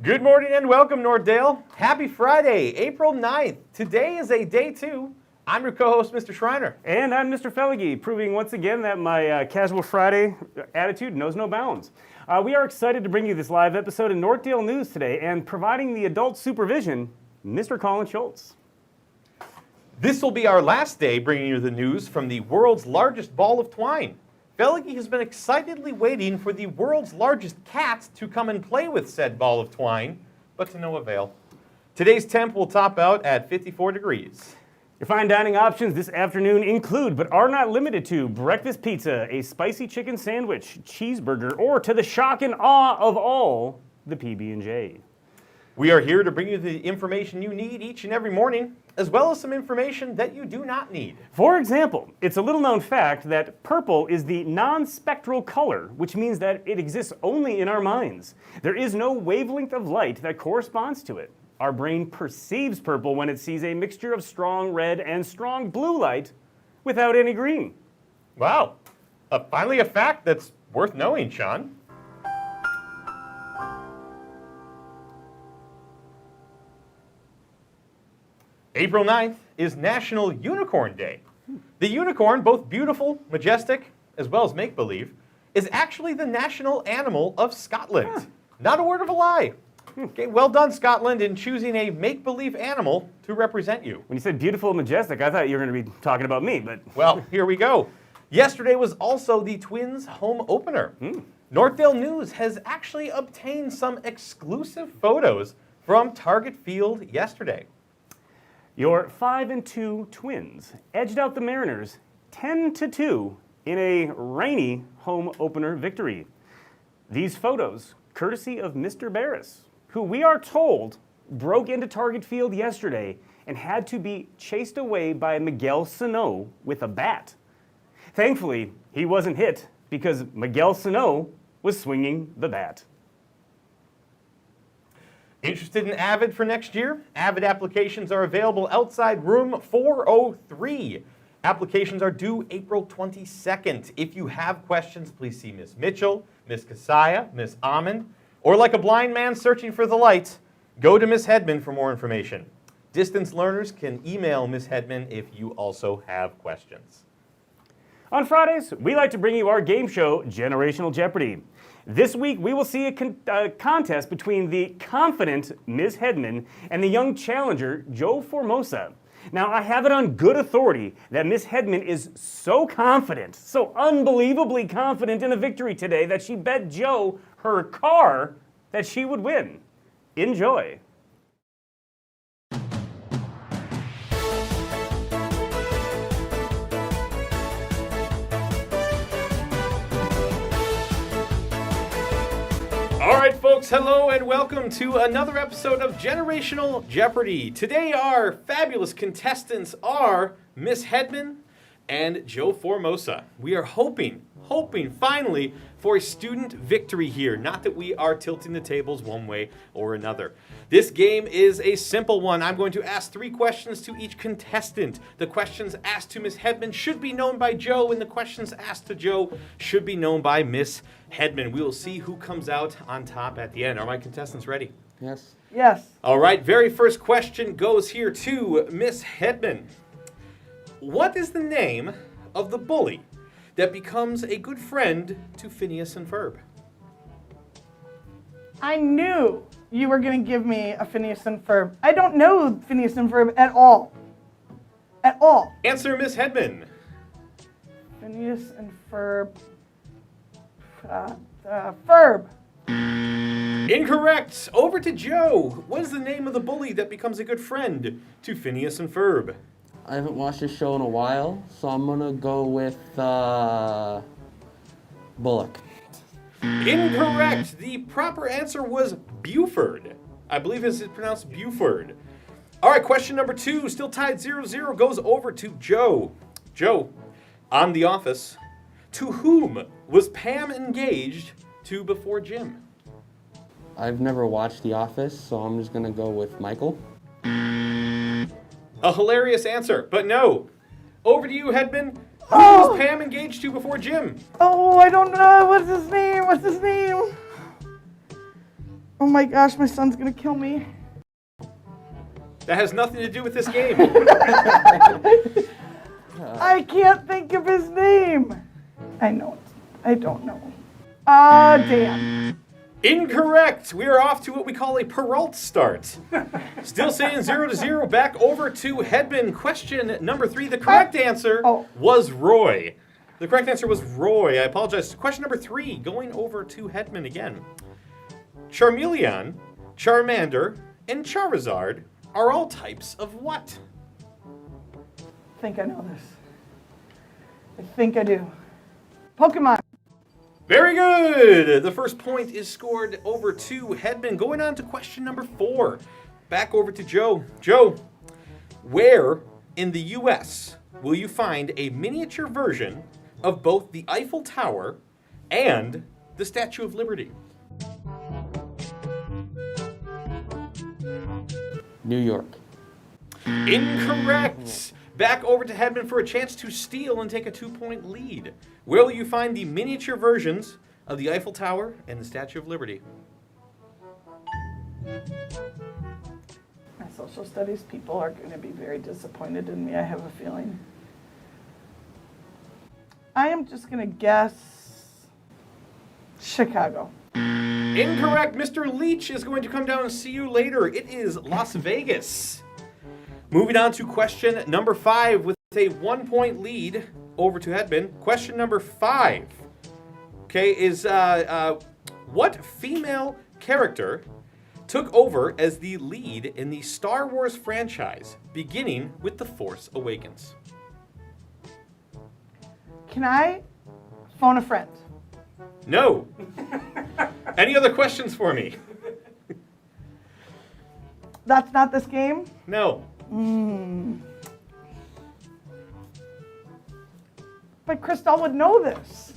Good morning and welcome, Northdale. Happy Friday, April 9th. Today is a day two. I'm your co-host, Mr. Schreiner. And I'm Mr. Fellagy, proving once again that my casual Friday attitude knows no bounds. We are excited to bring you this live episode of Northdale News today, and providing the adult supervision, Mr. Colin Schultz. This will be our last day bringing you the news from the world's largest ball of twine. Fellagy has been excitedly waiting for the world's largest cat to come and play with said ball of twine, but to no avail. Today's temp will top out at 54 degrees. Your fine dining options this afternoon include, but are not limited to, breakfast pizza, a spicy chicken sandwich, cheeseburger, or to the shock and awe of all, the PB&J. We are here to bring you the information you need each and every morning, as well as some information that you do not need. For example, it's a little-known fact that purple is the non-spectral color, which means that it exists only in our minds. There is no wavelength of light that corresponds to it. Our brain perceives purple when it sees a mixture of strong red and strong blue light without any green. Wow, finally a fact that's worth knowing, Sean. April 9th is National Unicorn Day. The unicorn, both beautiful, majestic, as well as make-believe, is actually the national animal of Scotland. Huh. Not a word of a lie. Okay, well done, Scotland, in choosing a make-believe animal to represent you. When you said beautiful and majestic, I thought you were going to be talking about me, but... Well, here we go. Yesterday was also the Twins' home opener. Northdale News has actually obtained some exclusive photos from Target Field yesterday. Your 5-2 Twins edged out the Mariners 10-2 in a rainy home opener victory. These photos, courtesy of Mr. Barris, who we are told broke into Target Field yesterday and had to be chased away by Miguel Sano with a bat. Thankfully, he wasn't hit because Miguel Sano was swinging the bat. Interested in Avid for next year? Avid applications are available outside room 403. Applications are due April 22nd. If you have questions, please see Miss Mitchell, Miss Kasaya, Miss Amon, or like a blind man searching for the light, go to Miss Hedman for more information. Distance learners can email Miss Hedman if you also have questions. On Fridays, we like to bring you our game show, Generational Jeopardy! This week, we will see a contest between the confident Ms. Hedman and the young challenger, Joe Formosa. Now, I have it on good authority that Ms. Hedman is so confident, so unbelievably confident in a victory today that she bet Joe her car that she would win. Enjoy. All right, folks, hello and welcome to another episode of Generational Jeopardy! Today, our fabulous contestants are Miss Hedman and Joe Formosa. We are hoping finally for a student victory here. Not that we are tilting the tables one way or another. This game is a simple one. I'm going to ask 3 questions to each contestant. The questions asked to Miss Hedman should be known by Joe, and the questions asked to Joe should be known by Miss Hedman. We will see who comes out on top at the end. Are my contestants ready? Yes. Yes. All right, very first question goes here to Miss Hedman. What is the name of the bully that becomes a good friend to Phineas and Ferb? I knew you were going to give me a Phineas and Ferb. I don't know Phineas and Ferb at all. At all. Answer, Miss Hedman. Phineas and Ferb. Ferb. Incorrect. Over to Joe. What is the name of the bully that becomes a good friend to Phineas and Ferb? I haven't watched this show in a while, so I'm gonna go with Bullock. Incorrect. The proper answer was Buford. I believe it's pronounced Buford. All right, question number 2, still tied 0-0, goes over to Joe. Joe, on The Office, to whom was Pam engaged to before Jim? I've never watched The Office, so I'm just gonna go with Michael. A hilarious answer, but no. Over to you, Hedman. Who was Pam engaged to before Jim? Oh, I don't know. What's his name? Oh my gosh, my son's gonna kill me. That has nothing to do with this game. I can't think of his name. I know. I don't know. Damn. Incorrect. We are off to what we call a Peralt start. Still saying 0-0. Back over to Hedman. Question number 3. The correct answer was Roy. The correct answer was Roy. I apologize. Question number 3. Going over to Hedman again. Charmeleon, Charmander, and Charizard are all types of what? I think I know this. I think I do. Pokemon. Very good. The first point is scored over to Hedman. Going on to question number 4. Back over to Joe. Joe, where in the U.S. will you find a miniature version of both the Eiffel Tower and the Statue of Liberty? New York. Incorrect. Back over to Hedman for a chance to steal and take a 2-point lead. Where will you find the miniature versions of the Eiffel Tower and the Statue of Liberty? My social studies people are going to be very disappointed in me, I have a feeling. I am just going to guess Chicago. Incorrect. Mr. Leach is going to come down and see you later. It is Las Vegas. Moving on to question number 5 with a 1-point lead over to Hedman. Question number 5, okay, is what female character took over as the lead in the Star Wars franchise, beginning with The Force Awakens? Can I phone a friend? No. Any other questions for me? That's not this game? No. But Crystal would know this.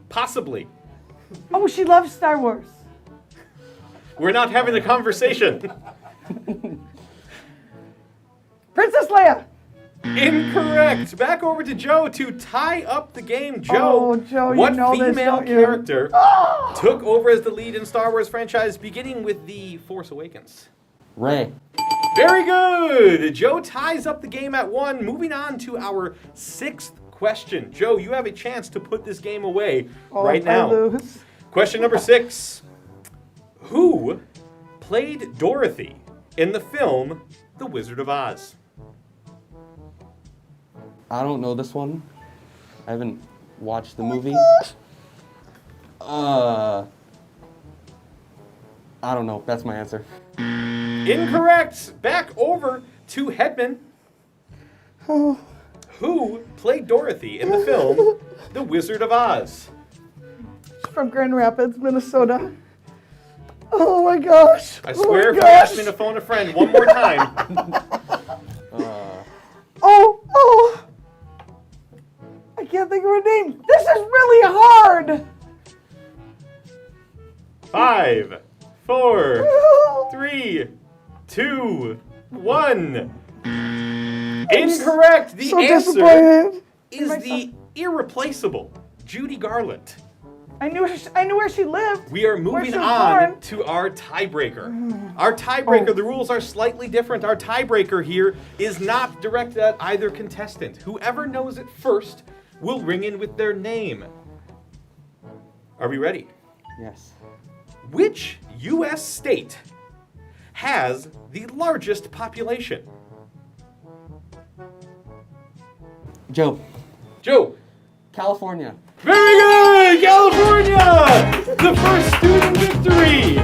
Possibly. Oh, she loves Star Wars. We're not having a conversation. Princess Leia. Incorrect. Back over to Joe to tie up the game. Joe, Oh, Joe, you what know this, female don't you? character took over as the lead in Star Wars franchise, beginning with The Force Awakens? Ray. Very good. Joe ties up the game at 1. Moving on to our 6th question. Joe, you have a chance to put this game away right If I now. lose. Question number 6. Who played Dorothy in the film The Wizard of Oz? I don't know this one. I haven't watched the movie. I don't know. That's my answer. Incorrect. Back over to Hedman. Who played Dorothy in the film The Wizard of Oz? From Grand Rapids, Minnesota. Oh my gosh. I swear oh if you my ask gosh. me to phone a friend one more time. Oh. I can't think of her name. This is really hard. 5, 4, 3, 2, 1. Incorrect. The So answer disappointed. is the irreplaceable Judy Garland. I knew where she lived. We are Where moving she was on born. to our tiebreaker. Our tiebreaker, the rules are slightly different. Our tiebreaker here is not directed at either contestant. Whoever knows it first will ring in with their name. Are we ready? Yes. Which U.S. state has the largest population? Joe. Joe. California. Very good! California! The first student victory!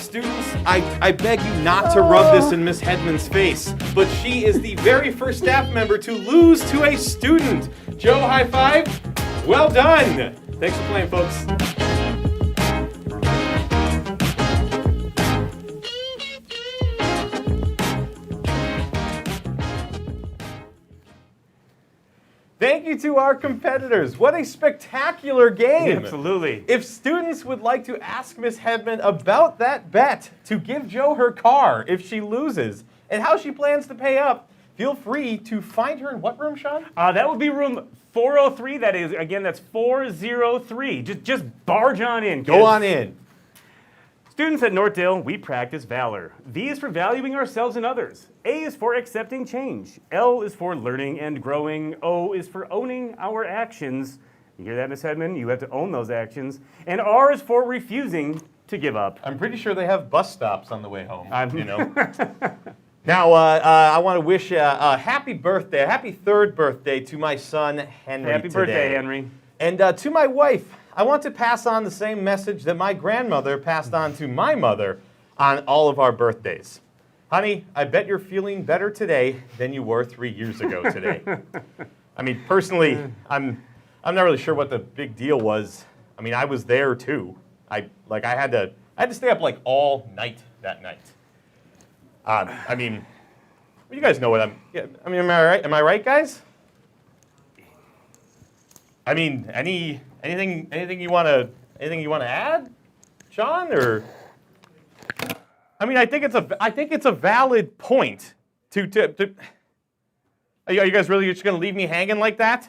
Students, I beg you not to rub this in Miss Hedman's face, but she is the very first staff member to lose to a student. Joe, high five. Well done. Thanks for playing, folks. Thank you to our competitors. What a spectacular game. Absolutely. If students would like to ask Miss Hedman about that bet to give Joe her car if she loses and how she plans to pay up, feel free to find her in what room, Sean? That would be room 403. That is, again, that's 403. Just barge on in, kids. Go on in. Students at Northdale, we practice valor. V is for valuing ourselves and others. A is for accepting change. L is for learning and growing. O is for owning our actions. You hear that, Miss Hedman? You have to own those actions. And R is for refusing to give up. I'm pretty sure they have bus stops on the way home. I'm- You know. Now, I want to wish a happy birthday, a happy third birthday to my son Henry. Happy today. birthday, Henry. And to my wife, I want to pass on the same message that my grandmother passed on to my mother on all of our birthdays. Honey, I bet you're feeling better today than you were 3 years ago today. I mean, personally, I'm not really sure what the big deal was. I mean, I was there too. I had to stay up like all night that night. I mean, you guys know what am I right? Am I right, guys? I mean, anything you want to add, Sean? Or I mean, I think it's a valid point to. Are you guys really just going to leave me hanging like that?